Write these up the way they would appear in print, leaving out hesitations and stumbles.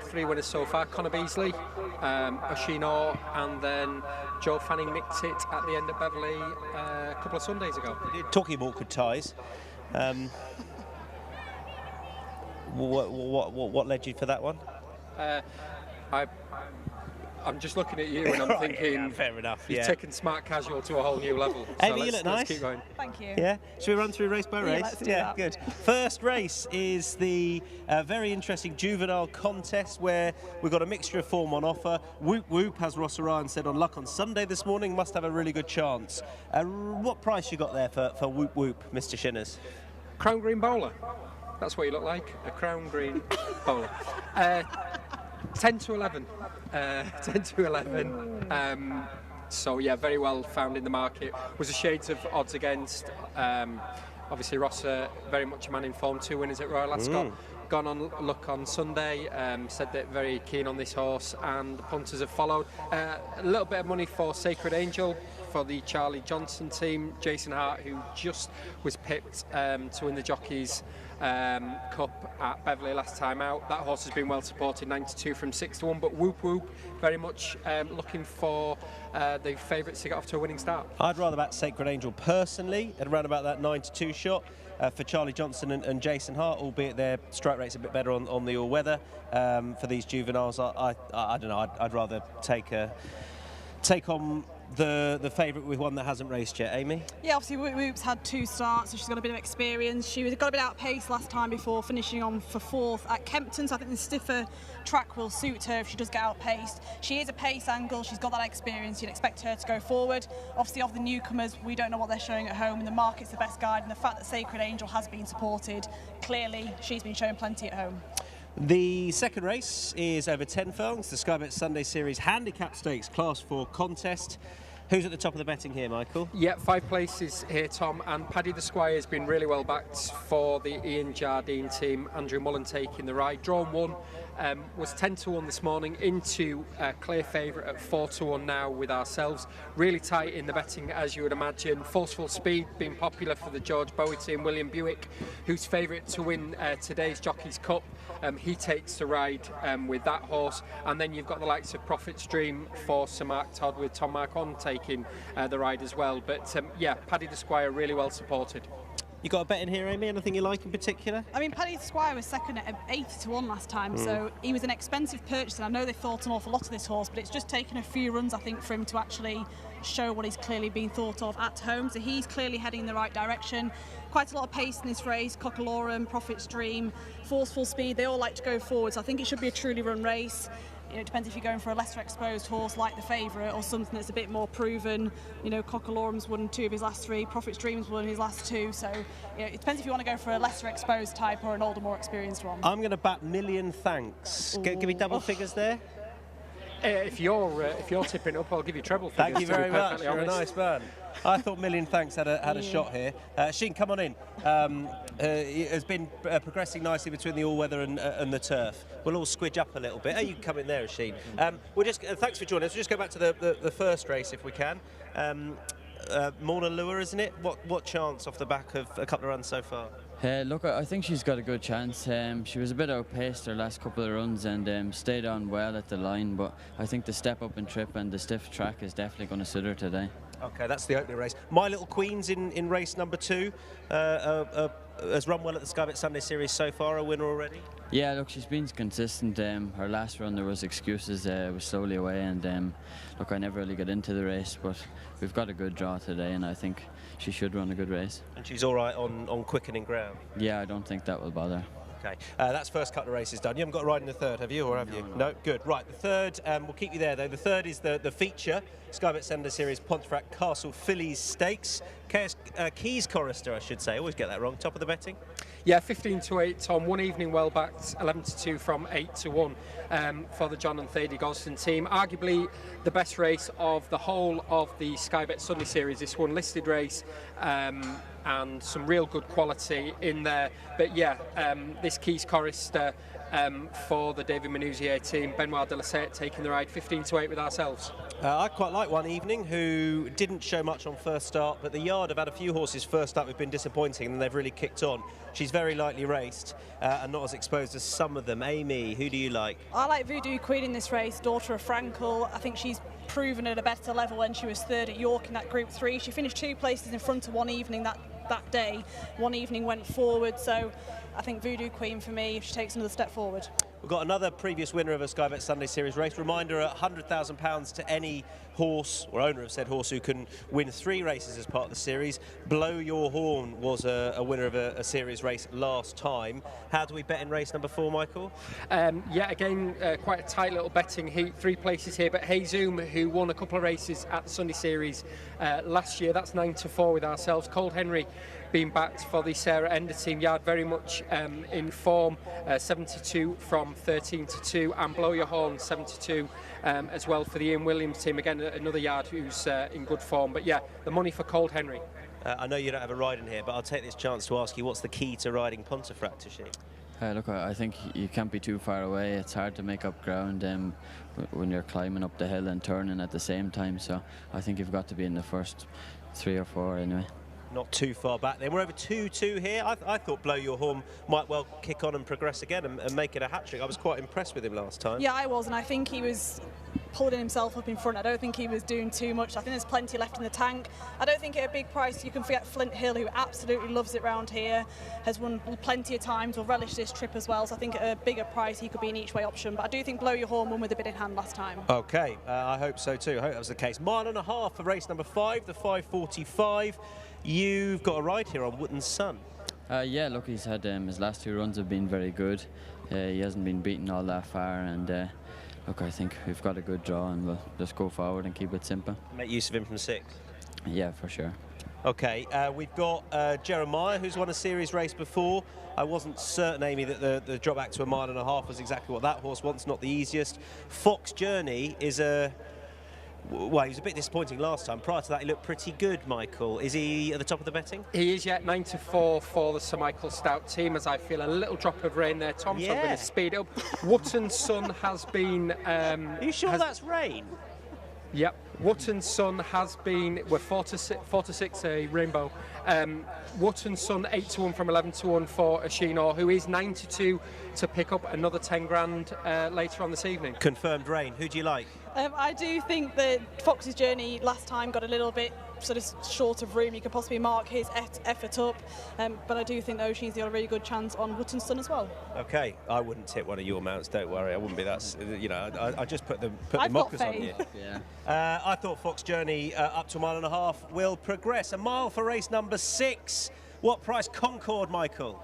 3 winners so far: Connor Beasley, Oisin Orr, and then Joe Fanning nicked it at the end of Beverley a couple of Sundays ago. Talking of awkward ties, what led you for that one? I'm just looking at you and I'm thinking, yeah, fair enough. You've taken smart casual to a whole new level. Amy, you look nice. Let's keep going. Thank you. Yeah. Should we run through race by race? Let's do that. Good. First race is the very interesting juvenile contest where we've got a mixture of form on offer. Whoop Whoop, as Ross Orion said on Luck on Sunday this morning, must have a really good chance. What price you got there for Whoop Whoop, Mr. Shinners? Crown Green Bowler. That's what you look like, a Crown Green Bowler. 10 to 11. 10 to 11. So yeah, very well found in the market. Was a shades of odds against. Obviously Ross, very much a man in form, 2 winners at Royal Ascot. Gone on Luck on Sunday, said that very keen on this horse, and the punters have followed. A little bit of money for Sacred Angel for the Charlie Johnson team. Jason Hart, who just was pipped to win the Jockeys Cup at Beverley last time out. That horse has been well supported, 92 from 6 to 1, but Whoop Whoop very much looking for the favourites to get off to a winning start. I'd rather back Sacred Angel personally at around about that 9 to 2 shot. For Charlie Johnson and Jason Hart, albeit their strike rate's a bit better on the all-weather. For these juveniles, I don't know, I'd rather take on the favourite with one that hasn't raced yet. Amy? Yeah, obviously Whoop's had 2 starts, so she's got a bit of experience. She got a bit outpaced last time before finishing on for 4th at Kempton, so I think the stiffer track will suit her if she does get outpaced. She is a pace angle, she's got that experience, you'd expect her to go forward. Obviously of the newcomers, we don't know what they're showing at home, and the market's the best guide, and the fact that Sacred Angel has been supported, clearly she's been showing plenty at home. The second race is over 10 furlongs, the Sky Bet Sunday Series Handicap Stakes Class 4 contest. Who's at the top of the betting here, Michael? Yeah, 5 places here, Tom, and Paddy the Squire has been really well backed for the Ian Jardine team. Andrew Mullen taking the ride. Drawn 1 was 10 to 1 this morning, into clear favourite at 4 to 1 now with ourselves. Really tight in the betting, as you would imagine. Forceful Speed being popular for the George Bowie team. William Buick, who's favourite to win today's Jockeys Cup, he takes the ride with that horse. And then you've got the likes of Prophet's Dream for Sir Mark Todd, with Tom Marquand taking the ride as well. But yeah, Paddy the Squire really well supported. You got a bet in here, Amy? Anything you like in particular? I mean, Paddy the Squire was second at 80 to 1 last time, so he was an expensive purchase, and I know they thought an awful lot of this horse, but it's just taken a few runs, I think, for him to actually show what he's clearly been thought of at home. So he's clearly heading in the right direction. Quite a lot of pace in this race. Cockalorum, Prophet's Dream, Forceful Speed, they all like to go forward, so I think it should be a truly run race. You know, it depends if you're going for a lesser exposed horse like the favourite, or something that's a bit more proven. You know, Cockalorum's won 2 of his last 3, Prophet's Dream's won his last 2, so you know, it depends if you want to go for a lesser exposed type or an older, more experienced one. I'm going to bat Million Thanks. Give me double figures there. If you're tipping up, I'll give you treble figures. Thank you very much. You're a nice man. I thought Million Thanks had a shot here. Sheen, come on in. It has been progressing nicely between the all-weather and the turf. We'll all squidge up a little bit. You can come in there, Sheen. We'll just thanks for joining us. We'll just go back to the first race if we can. Morna Lure, isn't it? What chance off the back of a couple of runs so far? Look, I think she's got a good chance. She was a bit outpaced her last couple of runs and stayed on well at the line, but I think the step up and trip and the stiff track is definitely going to suit her today. Okay, that's the opening race. My Little Queen's in race number 2. Has run well at the Sky Bet Sunday Series so far, a winner already? Yeah, look, she's been consistent. Her last run there was excuses, was slowly away, and look, I never really got into the race, but we've got a good draw today, and I think she should run a good race. And she's all right on quickening ground? Yeah, I don't think that will bother. Okay, that's first couple of races done. You haven't got a ride in the third, have you, or have you? No, good. Right, the third, we'll keep you there though. The third is the feature, Sky Bet Sunday Series Pontefract Castle Fillies Stakes. Keys Chorister, I should say. I always get that wrong. Top of the betting? Yeah, 15 to 8, Tom. One evening well backed, 11 to 2 from 8 to 1 for the John and Thady Gosden team. Arguably the best race of the whole of the Sky Bet Sunday Series. This one listed race and some real good quality in there. But yeah, this Keys Chorister for the David Manouzier team. Benoit de Lessept taking the ride 15-8 with ourselves. I quite like One Evening, who didn't show much on first start, but the yard have had a few horses first up who've been disappointing, and they've really kicked on. She's very lightly raced and not as exposed as some of them. Amy, who do you like? I like Voodoo Queen in this race, daughter of Frankel. I think she's proven at a better level when she was third at York in that Group 3. She finished 2 places in front of One Evening that day. One Evening went forward, so I think Voodoo Queen for me, if she takes another step forward. We've got another previous winner of a Sky Bet Sunday Series race. Reminder, £100,000 to any horse or owner of said horse who can win 3 races as part of the series. Blow Your Horn was a winner of a series race last time. How do we bet in race number 4, Michael? Yeah, again, quite a tight little betting heat. 3 places here, but Zoom, who won a couple of races at the Sunday Series last year, that's 9-4 with ourselves. Cold Henry being backed for the Sarah Ender team. Yard very much in form, 72 from 13-2, and Blow Your Horn 72 as well for the Ian Williams team. Again, another yard who's in good form. But yeah, the money for Cold Henry. I know you don't have a ride in here, but I'll take this chance to ask you, what's the key to riding Pontefract, Sheen? Look, I think you can't be too far away. It's hard to make up ground when you're climbing up the hill and turning at the same time. So I think you've got to be in the first 3 or 4 anyway. Not too far back then. We're over 2-2 here. I thought Blow Your Horn might well kick on and progress again and make it a hat-trick. I was quite impressed with him last time. Yeah, I was, and I think he was pulling himself up in front. I don't think he was doing too much. I think there's plenty left in the tank. I don't think at a big price you can forget Flint Hill, who absolutely loves it round here, has won plenty of times, will relish this trip as well. So I think at a bigger price he could be an each-way option. But I do think Blow Your Horn won with a bit in hand last time. OK, I hope so too. I hope that was the case. 1.5 miles for race number 5, the 5:45. You've got a ride here on Wootton's Son. Yeah, look, he's had his last 2 runs have been very good. He hasn't been beaten all that far, and look, I think we've got a good draw, and we'll just go forward and keep it simple. Make use of him from 6. Yeah, for sure. OK, we've got Jeremiah, who's won a series race before. I wasn't certain, Amy, that the drop back to 1.5 miles was exactly what that horse wants, not the easiest. Fox Journey is a... Well, he was a bit disappointing last time. Prior to that, he looked pretty good, Michael. Is he at the top of the betting? He is, yeah, 9-4 for the Sir Michael Stout team, as I feel a little drop of rain there, Tom, so I'm going to speed it up. Wootton's Son has been... Are you sure that's rain? Yep. Wootton's Son has been... We're 4-6 a rainbow. Wootton's Son 8-1 from 11-1 for Ashinor, who is 9-2 to pick up another 10 grand later on this evening. Confirmed rain. Who do you like? I do think that Fox's Journey last time got a little bit sort of short of room. You could possibly mark his effort up, but I do think that Ocean's got a really good chance on Wootton's Son as well. OK, I wouldn't tip one of your mounts, don't worry. I wouldn't be that, you know, I just put the I've mockers got on you. Yeah. I thought Fox Journey up to 1.5 miles will progress. 1 mile for race number 6. What price Concord, Michael?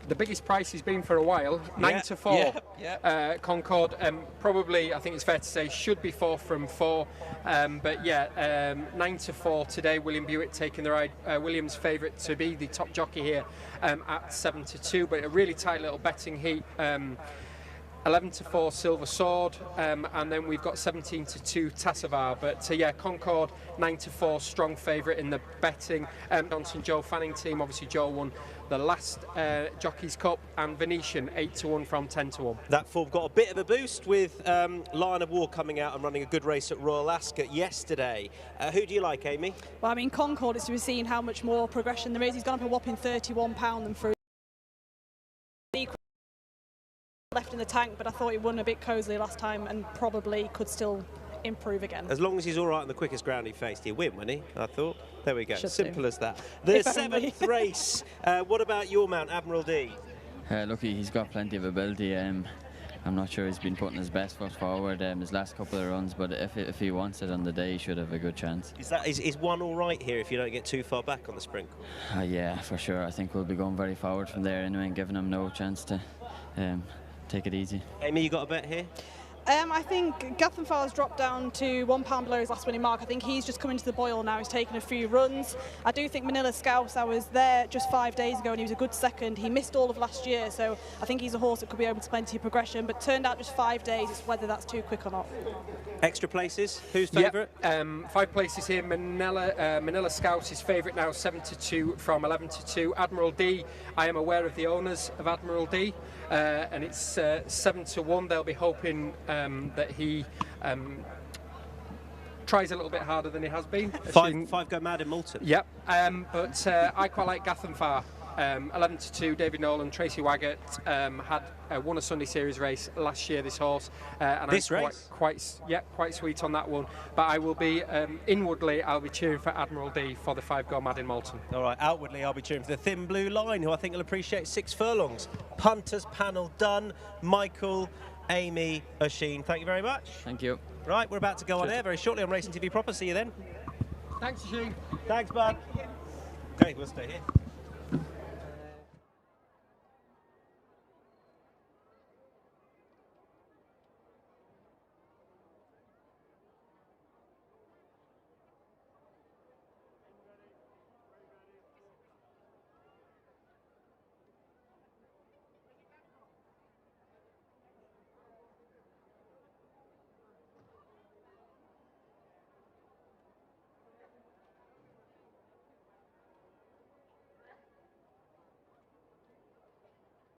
The biggest price he's been for a while, 9-4. Concord, probably, I think it's fair to say, should be 4 from 4. But yeah, 9-4 today. William Buick taking the ride. William's favourite to be the top jockey here at 7-2. But a really tight little betting heat. 11-4 Silver Sword, and then we've got 17-2 Tassavar. But yeah, Concord 9-4, strong favourite in the betting. Johnson Joe Fanning team, obviously Joe won the last Jockey's Cup, and Venetian 8-1 from 10-1. That form got a bit of a boost with Lion of War coming out and running a good race at Royal Ascot yesterday. Who do you like, Amy? Well, I mean, Concord is to be seen how much more progression there is. He's gone up a whopping £31 than through. Left in the tank, but I thought he won a bit cosily last time and probably could still improve again. As long as he's all right on the quickest ground he faced, he'll win, won't he? I thought. There we go. Should Simple do. as that. The 7th race. What about your mount, Admiral D? Look, he's got plenty of ability. I'm not sure he's been putting his best foot forward his last couple of runs, but if he wants it on the day, he should have a good chance. Is 1 all right here if you don't get too far back on the sprinkle? Yeah, for sure. I think we'll be going very forward from there anyway and giving him no chance to take it easy. Amy, you got a bet here? I think Gathenfar's dropped down to £1 below his last winning mark. I think he's just coming to the boil now. He's taken a few runs. I do think Manila Scouts, I was there just 5 days ago and he was a good second. He missed all of last year, so I think he's a horse that could be open to plenty of progression, but turned out just 5 days. It's whether that's too quick or not. Extra places, who's favourite? Yep, 5 places here. Manila Scouts is favourite now, 7-2 from 11-2. Admiral D, I am aware of the owners of Admiral D, and it's 7-1. They'll be hoping that he tries a little bit harder than he has been. Five go mad in Malton. Yep, but I quite like Gathenfar. 11-2, David Nolan, Tracy Waggett had won a Sunday Series race last year. This horse, and this I'm race, quite sweet on that one. But I will be inwardly, I'll be cheering for Admiral D for the 5 go mad in Malton. All right, outwardly, I'll be cheering for the Thin Blue Line, who I think will appreciate 6 furlongs. Punters panel done. Michael, Amy, Oisin, thank you very much. Thank you. Right, we're about to go on air very shortly on Racing TV Proper. See you then. Thanks, Oisin. Thanks, bud. Okay, we'll stay here.